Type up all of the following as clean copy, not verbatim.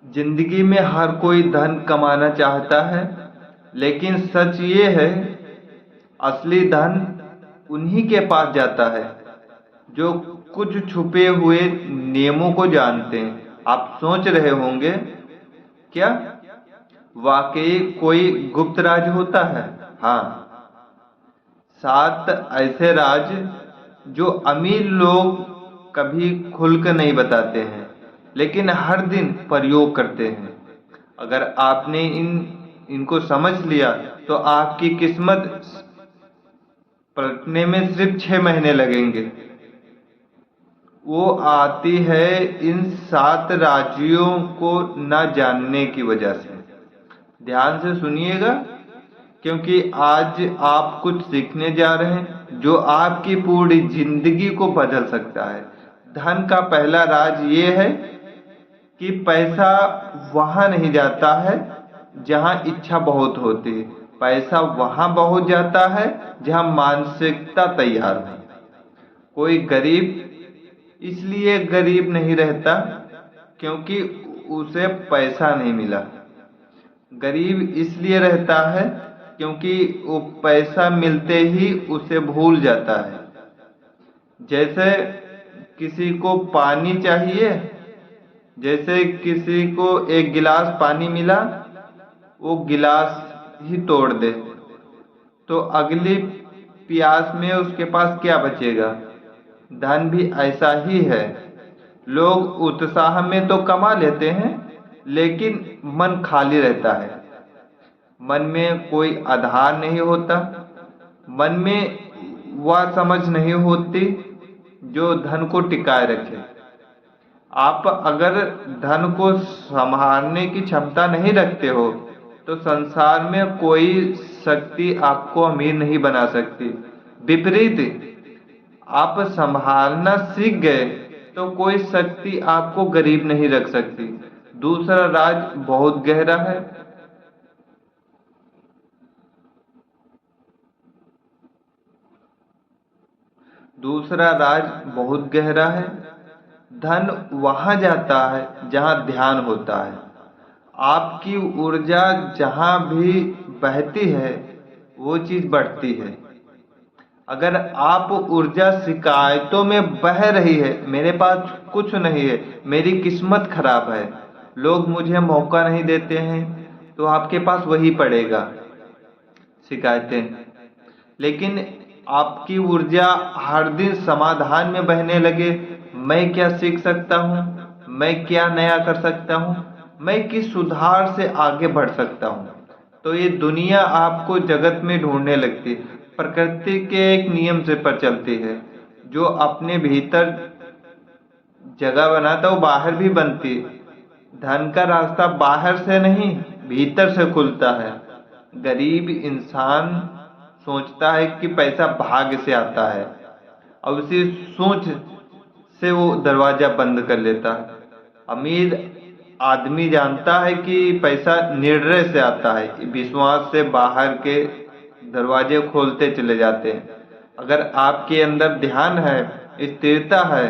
जिंदगी में हर कोई धन कमाना चाहता है, लेकिन सच ये है, असली धन उन्हीं के पास जाता है जो कुछ छुपे हुए नियमों को जानते हैं। आप सोच रहे होंगे, क्या वाकई कोई गुप्त राज होता है? हाँ, 7 ऐसे राज जो अमीर लोग कभी खुलकर नहीं बताते हैं, लेकिन हर दिन प्रयोग करते हैं। अगर आपने इनको समझ लिया तो आपकी किस्मत पलटने में सिर्फ 6 महीने लगेंगे। वो आती है इन 7 राज्यों को न जानने की वजह से। ध्यान से सुनिएगा, क्योंकि आज आप कुछ सीखने जा रहे हैं जो आपकी पूरी जिंदगी को बदल सकता है। धन का पहला राज ये है कि पैसा वहां नहीं जाता है जहां इच्छा बहुत होती है। पैसा वहां पहुंच जाता है जहां मानसिकता तैयार है। कोई गरीब इसलिए गरीब नहीं रहता क्योंकि उसे पैसा नहीं मिला। गरीब इसलिए रहता है क्योंकि वो पैसा मिलते ही उसे भूल जाता है। जैसे किसी को पानी चाहिए, जैसे किसी को एक गिलास पानी मिला, वो गिलास ही तोड़ दे तो अगली प्यास में उसके पास क्या बचेगा? धन भी ऐसा ही है। लोग उत्साह में तो कमा लेते हैं, लेकिन मन खाली रहता है। मन में कोई आधार नहीं होता। मन में वह समझ नहीं होती जो धन को टिकाए रखे। आप अगर धन को संभालने की क्षमता नहीं रखते हो तो संसार में कोई शक्ति आपको अमीर नहीं बना सकती। विपरीत, आप संभालना सीख गए तो कोई शक्ति आपको गरीब नहीं रख सकती। दूसरा राज बहुत गहरा है। दूसरा राज बहुत गहरा है। धन वहां जाता है जहां ध्यान होता है। आपकी ऊर्जा जहां भी बहती है वो चीज बढ़ती है। अगर आप ऊर्जा शिकायतों में बह रही है, मेरे पास कुछ नहीं है, मेरी किस्मत खराब है, लोग मुझे मौका नहीं देते हैं, तो आपके पास वही पड़ेगा, शिकायतें। लेकिन आपकी ऊर्जा हर दिन समाधान में बहने लगे, मैं क्या सीख सकता हूँ, मैं क्या नया कर सकता हूँ, मैं किस सुधार से आगे बढ़ सकता हूँ, तो ये दुनिया आपको जगत में ढूंढने लगती है। प्रकृति के एक नियम से पर चलती है, जो अपने भीतर जगह बनाता है वो बाहर भी बनती है। धन का रास्ता बाहर से नहीं, भीतर से खुलता है। गरीब इंसान सोचता है कि पैसा भाग्य से आता है, और उसी सोच से वो दरवाजा बंद कर लेता है। अमीर आदमी जानता है कि पैसा निर्णय से आता है, विश्वास से बाहर के दरवाजे खोलते चले जाते हैं। अगर आपके अंदर ध्यान है, स्थिरता है,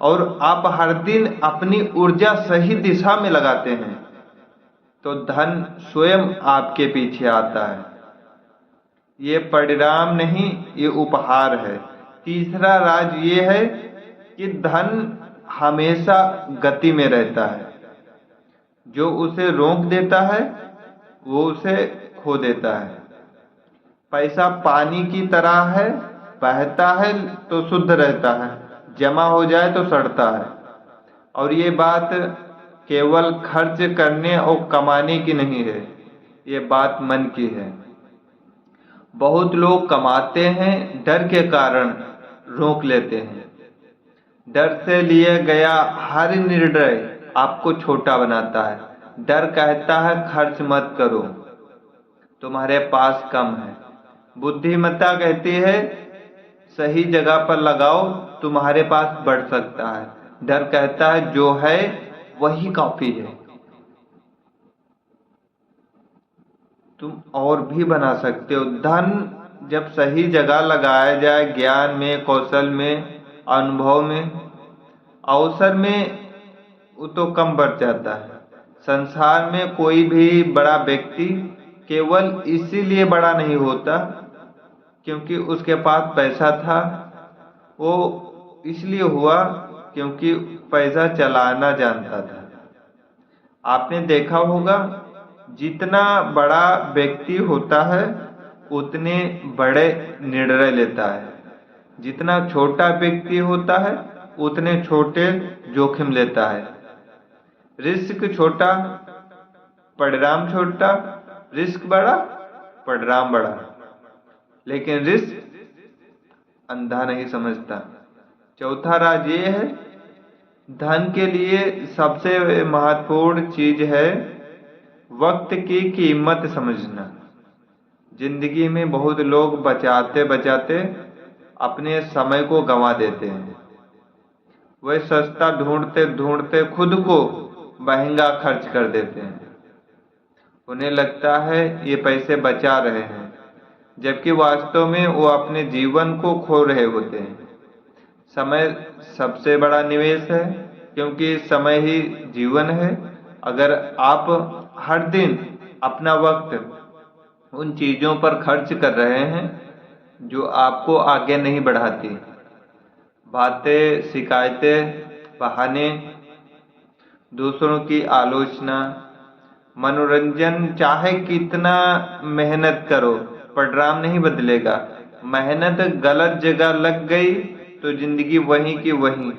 और आप हर दिन अपनी ऊर्जा सही दिशा में लगाते हैं, तो धन स्वयं आपके पीछे आता है। ये परिणाम नहीं, ये उपहार है। तीसरा राज ये है कि धन हमेशा गति में रहता है। जो उसे रोक देता है वो उसे खो देता है। पैसा पानी की तरह है, बहता है तो शुद्ध रहता है, जमा हो जाए तो सड़ता है। और ये बात केवल खर्च करने और कमाने की नहीं है, ये बात मन की है। बहुत लोग कमाते हैं, डर के कारण रोक लेते हैं। डर से लिए गया हर निर्णय आपको छोटा बनाता है। डर कहता है खर्च मत करो, तुम्हारे पास कम है। बुद्धिमत्ता कहती है सही जगह पर लगाओ, तुम्हारे पास बढ़ सकता है। डर कहता है जो है वही काफी है, तुम और भी बना सकते हो। धन जब सही जगह लगाया जाए, ज्ञान में, कौशल में, अनुभव में, अवसर में, वो तो कम बढ़ जाता है। संसार में कोई भी बड़ा व्यक्ति केवल इसीलिए बड़ा नहीं होता क्योंकि उसके पास पैसा था। वो इसलिए हुआ क्योंकि पैसा चलाना जानता था। आपने देखा होगा, जितना बड़ा व्यक्ति होता है उतने बड़े निर्णय लेता है, जितना छोटा व्यक्ति होता है उतने छोटे जोखिम लेता है। रिस्क छोटा, परिणाम छोटा, रिस्क बड़ा, परिणाम बड़ा, लेकिन रिस्क अंधा नहीं समझता। चौथा राज ये है, धन के लिए सबसे महत्वपूर्ण चीज है वक्त की कीमत समझना। जिंदगी में बहुत लोग बचाते बचाते अपने समय को गंवा देते हैं। वे सस्ता ढूंढते ढूंढते खुद को महंगा खर्च कर देते हैं। उन्हें लगता है ये पैसे बचा रहे हैं, जबकि वास्तव में वो अपने जीवन को खो रहे होते हैं। समय सबसे बड़ा निवेश है, क्योंकि समय ही जीवन है। अगर आप हर दिन अपना वक्त उन चीजों पर खर्च कर रहे हैं जो आपको आगे नहीं बढ़ाती, बातें, शिकायतें, बहाने, दूसरों की आलोचना, मनोरंजन, चाहे कितना मेहनत करो परिणाम नहीं बदलेगा। मेहनत गलत जगह लग गई तो जिंदगी वहीं की वहीं।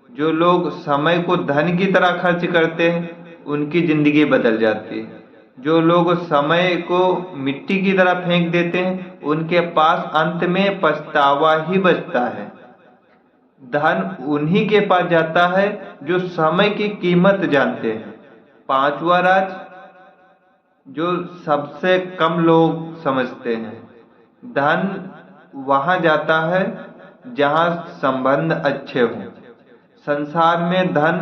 जो लोग समय को धन की तरह खर्च करते हैं उनकी जिंदगी बदल जाती है। जो लोग समय को मिट्टी की तरह फेंक देते हैं उनके पास अंत में पछतावा ही बचता है। धन उन्हीं के पास जाता है जो समय की कीमत जानते हैं। पांचवा राज जो सबसे कम लोग समझते हैं, धन वहां जाता है जहां संबंध अच्छे हों। संसार में धन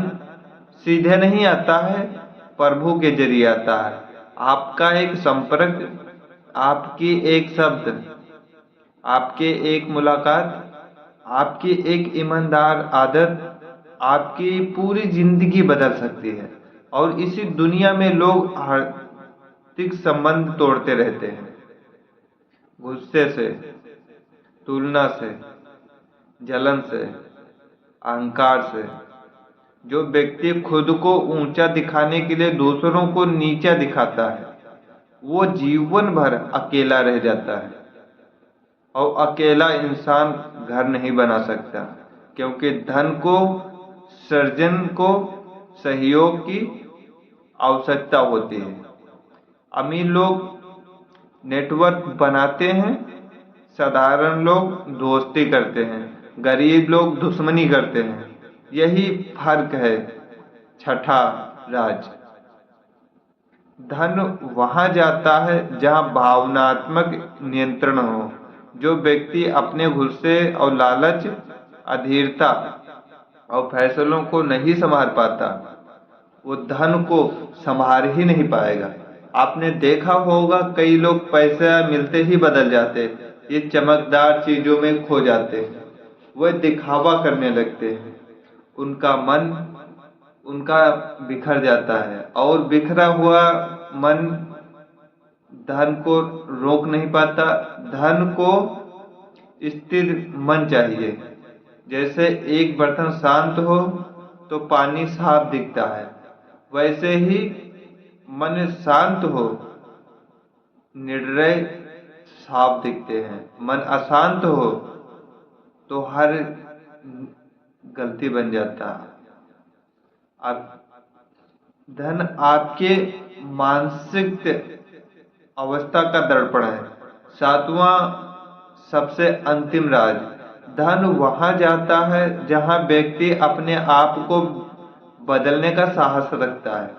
सीधे नहीं आता है, प्रभु के जरिए आता है। आपका एक संपर्क, आपकी एक शब्द, आपके एक मुलाकात, आपकी एक ईमानदार आदत आपकी पूरी जिंदगी बदल सकती है। और इसी दुनिया में लोग आर्थिक संबंध तोड़ते रहते हैं, गुस्से से, तुलना से, जलन से, अहंकार से। जो व्यक्ति खुद को ऊंचा दिखाने के लिए दूसरों को नीचा दिखाता है वो जीवन भर अकेला रह जाता है। और अकेला इंसान घर नहीं बना सकता, क्योंकि धन को, सृजन को सहयोग की आवश्यकता होती है। अमीर लोग नेटवर्क बनाते हैं, साधारण लोग दोस्ती करते हैं, गरीब लोग दुश्मनी करते हैं। यही फर्क है। छठा राज, धन वहां जाता है जहां भावनात्मक नियंत्रण हो। जो व्यक्ति अपने गुस्से और लालच, अधीरता और फैसलों को नहीं संभाल पाता वो धन को संभाल ही नहीं पाएगा। आपने देखा होगा, कई लोग पैसा मिलते ही बदल जाते, ये चमकदार चीजों में खो जाते हैं, वह दिखावा करने लगते हैं। उनका मन उनका बिखर जाता है, और बिखरा हुआ मन धन को रोक नहीं पाता। धन को स्थिर मन चाहिए। जैसे एक बर्तन शांत हो तो पानी साफ दिखता है, वैसे ही मन शांत हो निर्णय साफ दिखते हैं। मन अशांत हो तो हर गलती बन जाता है। अब धन आपके मानसिक अवस्था का दर्पण है। सातवां सबसे अंतिम राज, धन वहां जाता है जहां व्यक्ति अपने आप को बदलने का साहस रखता है।